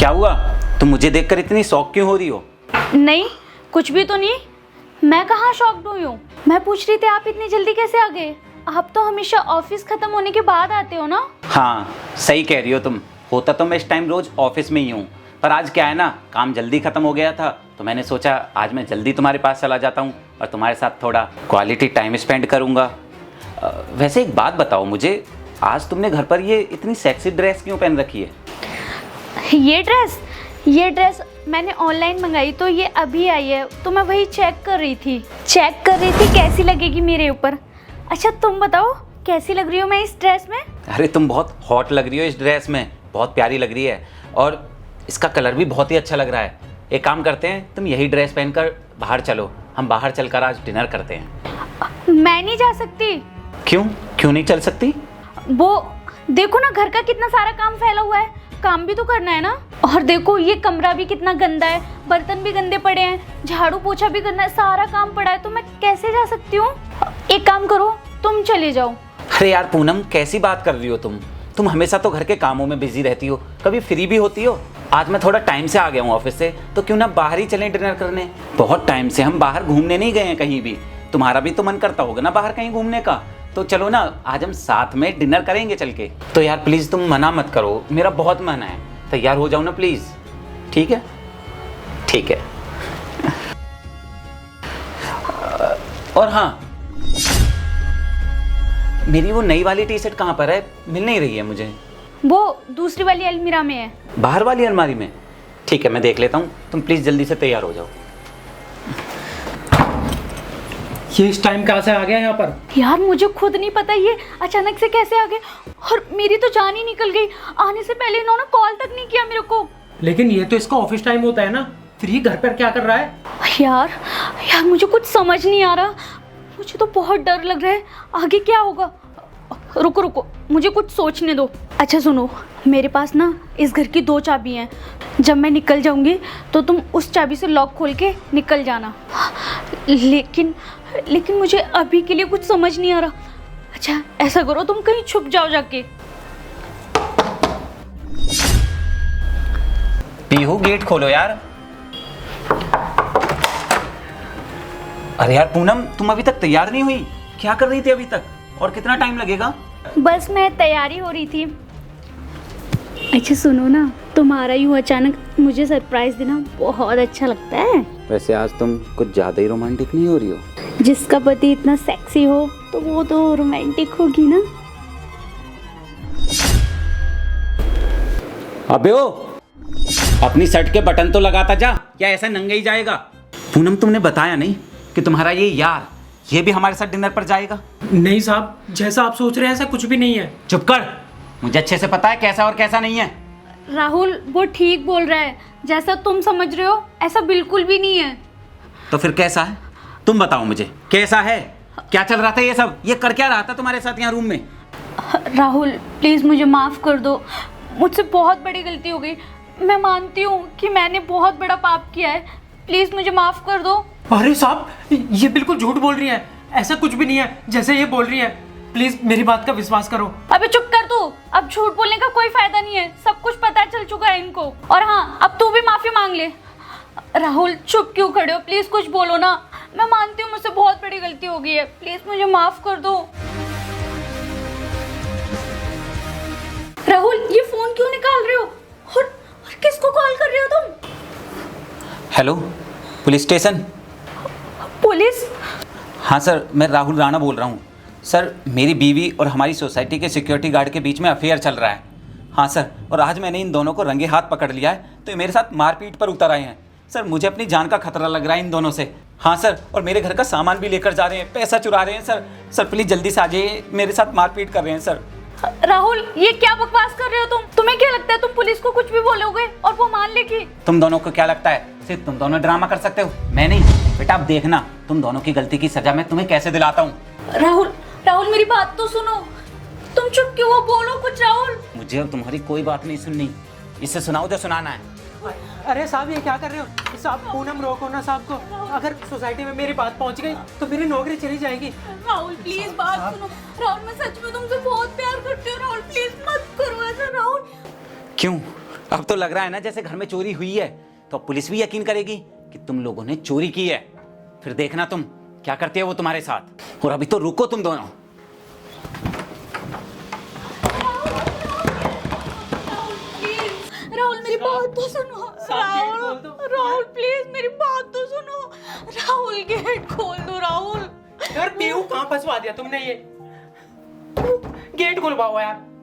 क्या हुआ? तुम मुझे देखकर इतनी शॉक क्यों हो रही हो? नहीं, कुछ भी तो नहीं। मैं कहाँ शॉक्ड हुई हूँ। मैं पूछ रही थी आप इतनी जल्दी कैसे आ गए? आप तो हमेशा ऑफिस खत्म होने के बाद आते हो ना? हाँ, सही कह रही हो तुम। होता तो मैं इस टाइम रोज ऑफिस में ही हूँ, पर आज क्या है ना, काम जल्दी खत्म हो गया था तो मैंने सोचा आज मैं जल्दी तुम्हारे पास चला जाता हूँ और तुम्हारे साथ थोड़ा क्वालिटी टाइम स्पेंड करूँगा। वैसे एक बात बताओ मुझे, आज तुमने घर पर ये इतनी सेक्सी ड्रेस क्यों पहन रखी है? ये ड्रेस मैंने ऑनलाइन मंगाई तो ये अभी आई है, तो मैं वही चेक कर रही थी कैसी लगेगी मेरे ऊपर। अच्छा तुम बताओ कैसी लग रही हो मैं इस ड्रेस में? अरे तुम बहुत हॉट लग रही हो इस ड्रेस में, बहुत प्यारी लग रही है और इसका कलर भी बहुत ही अच्छा लग रहा है। एक काम करते हैं, तुम यही ड्रेस पहनकर बाहर चलो, हम बाहर चलकर आज डिनर करते हैं। मैं नहीं जा सकती। क्यों नहीं चल सकती? वो देखो ना, घर का कितना सारा काम फैला हुआ है, काम भी तो करना है ना। और देखो ये कमरा भी कितना गंदा है, बर्तन भी गंदे पड़े हैं, झाड़ू पोछा भी करना है, सारा काम पड़ा है, तो मैं कैसे जा सकती हूँ? एक काम करो, तुम चले जाओ। अरे यार पूनम, कैसी बात कर रही हो तुम हमेशा तो घर के कामों में बिजी रहती हो, कभी फ्री भी होती हो? आज मैं थोड़ा टाइम से आ गया हूँ ऑफिस से, तो क्यों ना बाहर ही चलें डिनर करने। बहुत टाइम से हम बाहर घूमने नहीं गए हैं कहीं भी। तुम्हारा भी तो मन करता होगा ना बाहर कहीं घूमने का, तो चलो ना आज हम साथ में डिनर करेंगे चल के। तो यार प्लीज़ तुम मना मत करो, मेरा बहुत मन है, तैयार हो जाओ ना प्लीज़। ठीक है ठीक है। और हाँ, मेरी वो नई वाली टी शर्ट कहाँ पर है? मिल नहीं रही है मुझे। वो दूसरी वाली अलमीरा में है। बाहर वाली अलमारी में? ठीक है, मैं देख लेता हूँ, तुम प्लीज़ जल्दी से तैयार हो जाओ। ये इस टाइम कहाँ से आ गया यहाँ पर? यार मुझे खुद नहीं पता ये अचानक से कैसे आ गए, और मेरी तो जान ही निकल गई। आने से पहले इन्होंने कॉल तक नहीं किया मेरे को। लेकिन ये तो इसका ऑफिस टाइम होता है ना, फिर ये घर पर क्या कर रहा है? यार मुझे कुछ समझ नहीं आ रहा। मुझे तो बहुत डर लग रहा है, आगे क्या होगा। रुको, मुझे कुछ सोचने दो। अच्छा सुनो, मेरे पास ना इस घर की 2 चाबी हैं। जब मैं निकल जाऊंगी तो तुम उस चाबी से लॉक खोल के निकल जाना। लेकिन मुझे अभी के लिए कुछ समझ नहीं आ रहा। अच्छा ऐसा करो, तुम कहीं छुप जाओ जाके। पीहू गेट खोलो यार। अरे यार पूनम, तुम अभी तक तैयार नहीं हुई? क्या कर रही थी अभी तक, और कितना टाइम लगेगा? बस मैं तैयारी हो रही थी। अच्छा सुनो ना, तुम्हारा यूँ अचानक मुझे सरप्राइज देना बहुत अच्छा लगता है। वैसे आज तुम कुछ ज़्यादा ही रोमांटिक नहीं हो रही हो? जिसका पति इतना सेक्सी हो तो वो तो रोमांटिक होगी ना। अबे ओ, अपनी शर्ट के बटन तो लगाता जा, क्या ऐसा नंगे ही जाएगा? पूनम तुमने बताया नहीं कि तुम्हारा ये यार ये भी हमारे साथ डिनर पर जाएगा? नहीं साहब, जैसा आप सोच रहे हैं ऐसा कुछ भी नहीं है। चुप कर, मुझे अच्छे से पता है कैसा और कैसा नहीं है। राहुल वो ठीक बोल रहा है, जैसा तुम समझ रहे हो ऐसा बिल्कुल भी नहीं है। तो फिर कैसा है? तुम बताओ मुझे, कैसा है? क्या चल रहा था ये सब? ये कर क्या रहा था तुम्हारे साथ यहाँ रूम में? राहुल प्लीज़ मुझे माफ़ कर दो, मुझसे बहुत बड़ी गलती हो गई। मैं मानती हूँ कि मैंने बहुत बड़ा पाप किया है, प्लीज़ मुझे माफ़ कर दो। अरे साहब, ये बिल्कुल झूठ बोल रही है, ऐसा कुछ भी नहीं है जैसे ये बोल रही है। प्लीज मेरी बात का विश्वास करो। अबे चुप कर तू, अब झूठ बोलने का कोई फायदा नहीं है, सब कुछ पता चल चुका है इनको। और हाँ, अब तू भी माफी मांग ले। राहुल चुप क्यों खड़े हो, प्लीज कुछ बोलो ना। मैं मानती हूँ मुझसे बहुत बड़ी गलती हो गई है, प्लीज मुझे माफ कर दो। राहुल ये फोन क्यों निकाल रहे हो, और किसको कॉल कर रहे हो तुम? Hello, police station? पुलिस? हाँ सर, मैं राहुल राणा बोल रहा हूँ। सर मेरी बीवी और हमारी सोसाइटी के सिक्योरिटी गार्ड के बीच में अफेयर चल रहा है। हाँ सर, और आज मैंने इन दोनों को रंगे हाथ पकड़ लिया है, तो ये मेरे साथ मारपीट पर उतर आए हैं। सर मुझे अपनी जान का खतरा लग रहा है इन दोनों से। हाँ सर, और मेरे घर का सामान भी लेकर जा रहे हैं, पैसा चुरा रहे हैं सर। सर प्लीज़ जल्दी से आ जाइए, मेरे साथ मारपीट कर रहे हैं सर। राहुल ये क्या बकवास कर रहे हो तुम? तुम्हें क्या लगता है तुम पुलिस को कुछ भी बोलोगे और वो मान लेगी? तुम दोनों को क्या लगता है सिर्फ तुम दोनों ड्रामा कर सकते हो, मैं नहीं? बेटा अब देखना, तुम दोनों की गलती की सजा मैं तुम्हें कैसे दिलाता हूँ। राहुल मेरी बात तो सुनो, तुम चुप क्यों हो, बोलो कुछ। राहुल मुझे अब तुम्हारी कोई बात नहीं सुननी, इससे सुनाओ जो सुनाना है। अरे साहब ये क्या कर रहे हो साहब? पूनम रोको ना साहब को, अगर सोसाइटी में मेरी बात पहुंच गई तो मेरी नौकरी चली जाएगी। राहुल प्लीज बात सुनो। राहुल मैं सच में तुमसे बहुत प्यार करती हूँ। राहुल प्लीज मत करो ऐसा। राहुल क्यों? अब तो लग रहा है ना जैसे घर में चोरी हुई है, तो अब पुलिस भी यकीन करेगी कि तुम लोगों ने चोरी की है। फिर देखना तुम क्या करते हो वो तुम्हारे साथ। और अभी तो रुको तुम दोनों। राहुल मेरी बात तो सुनो। राहुल राहुल प्लीज मेरी बात तो सुनो। राहुल गेट खोल दो राहुल। यार बेवकूफ कहाँ फंसवा दिया तुमने ये। गेट खुलवाओ यार।